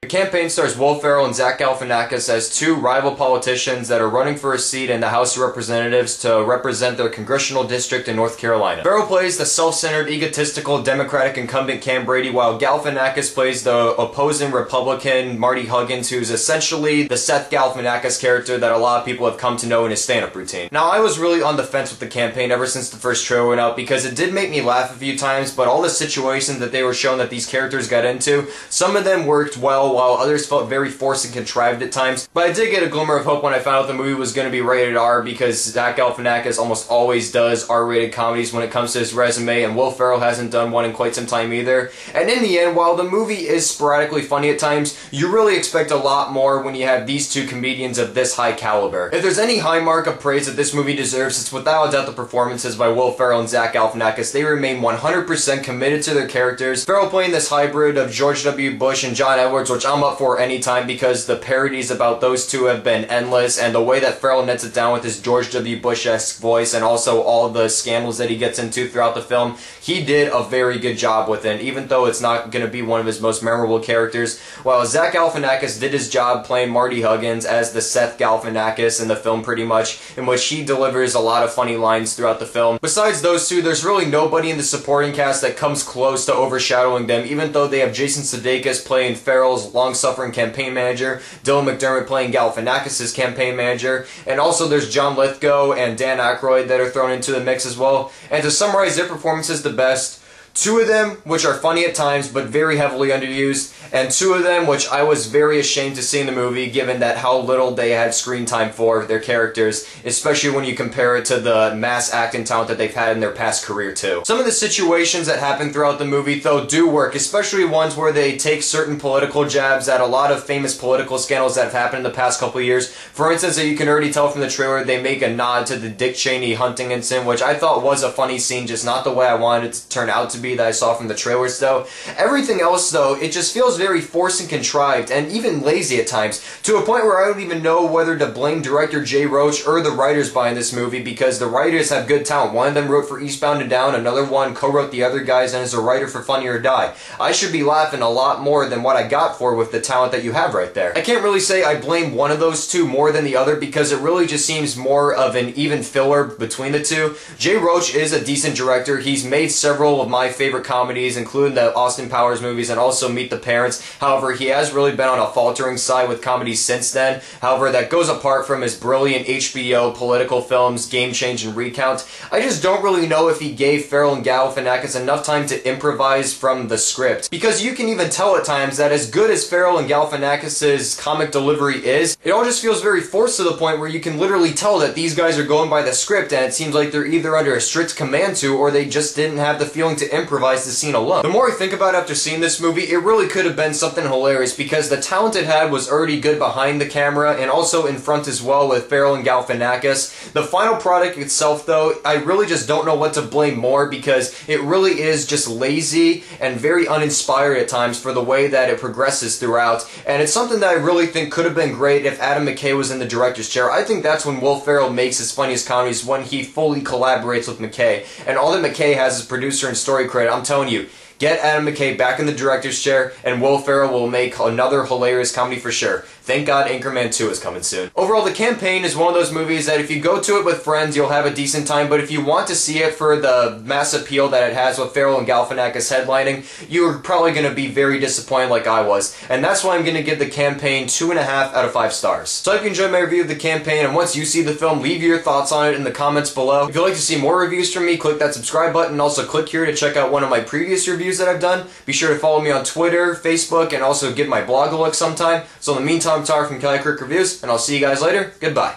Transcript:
The campaign stars Will Ferrell and Zach Galifianakis as two rival politicians that are running for a seat in the House of Representatives to represent their congressional district in North Carolina. Ferrell plays the self-centered, egotistical Democratic incumbent Cam Brady, while Galifianakis plays the opposing Republican Marty Huggins, who's essentially the Seth Galifianakis character that a lot of people have come to know in his stand-up routine. Now, I was really on the fence with the campaign ever since the first trailer went out because it did make me laugh a few times, but all the situations that they were shown that these characters got into, some of them worked well, while others felt very forced and contrived at times. But I did get a glimmer of hope when I found out the movie was going to be rated R, because Zach Galifianakis almost always does R-rated comedies when it comes to his resume, and Will Ferrell hasn't done one in quite some time either. And in the end, while the movie is sporadically funny at times, you really expect a lot more when you have these two comedians of this high caliber. If there's any high mark of praise that this movie deserves, it's without a doubt the performances by Will Ferrell and Zach Galifianakis. They remain 100% committed to their characters. Ferrell playing this hybrid of George W. Bush and John Edwards, which I'm up for anytime because the parodies about those two have been endless, and the way that Ferrell knits it down with his George W. Bush-esque voice and also all the scandals that he gets into throughout the film, he did a very good job with it, even though it's not going to be one of his most memorable characters. While Zach Galifianakis did his job playing Marty Huggins as the Seth Galifianakis in the film pretty much, in which he delivers a lot of funny lines throughout the film. Besides those two, there's really nobody in the supporting cast that comes close to overshadowing them, even though they have Jason Sudeikis playing Ferrell's long-suffering campaign manager, Dylan McDermott playing Galifianakis' campaign manager, and also there's John Lithgow and Dan Ackroyd that are thrown into the mix as well. And to summarize their performances the best, two of them, which are funny at times, but very heavily underused, and two of them, which I was very ashamed to see in the movie, given that how little they had screen time for their characters, especially when you compare it to the mass acting talent that they've had in their past career, too. Some of the situations that happen throughout the movie, though, do work, especially ones where they take certain political jabs at a lot of famous political scandals that have happened in the past couple of years. For instance, you can already tell from the trailer, they make a nod to the Dick Cheney hunting incident, which I thought was a funny scene, just not the way I wanted it to turn out to be that I saw from the trailers, though. Everything else, though, it just feels very forced and contrived, and even lazy at times, to a point where I don't even know whether to blame director Jay Roach or the writers behind this movie, because the writers have good talent. One of them wrote for Eastbound and Down, another one co-wrote the other guys, and is a writer for Funny or Die. I should be laughing a lot more than what I got for with the talent that you have right there. I can't really say I blame one of those two more than the other, because it really just seems more of an even filler between the two. Jay Roach is a decent director. He's made several of my favorite comedies, including the Austin Powers movies and also Meet the Parents. However, he has really been on a faltering side with comedies since then. However, that goes apart from his brilliant HBO political films, Game Change and Recount. I just don't really know if he gave Ferrell and Galifianakis enough time to improvise from the script, because you can even tell at times that as good as Ferrell and Galifianakis' comic delivery is, it all just feels very forced to the point where you can literally tell that these guys are going by the script, and it seems like they're either under a strict command to, or they just didn't have the feeling to improvise the scene alone. The more I think about it after seeing this movie, it really could have been something hilarious, because the talent it had was already good behind the camera and also in front as well with Ferrell and Galifianakis. The final product itself, though, I really just don't know what to blame more, because it really is just lazy and very uninspired at times for the way that it progresses throughout, and it's something that I really think could have been great if Adam McKay was in the director's chair. I think that's when Will Ferrell makes his funniest comedies, when he fully collaborates with McKay, and all that McKay has is producer and story credit. I'm telling you, get Adam McKay back in the director's chair, and Will Ferrell will make another hilarious comedy for sure. Thank God Anchorman 2 is coming soon. Overall, The Campaign is one of those movies that if you go to it with friends, you'll have a decent time, but if you want to see it for the mass appeal that it has with Ferrell and Galifianakis headlining, you're probably going to be very disappointed like I was. And that's why I'm going to give The Campaign 2.5 out of 5 stars. So I hope you enjoyed my review of The Campaign, and once you see the film, leave your thoughts on it in the comments below. If you'd like to see more reviews from me, click that subscribe button, and also click here to check out one of my previous reviews that I've done. Be sure to follow me on Twitter, Facebook, and also give my blog a look sometime. So in the meantime, I'm Tyler from CaliCritic Reviews, and I'll see you guys later. Goodbye.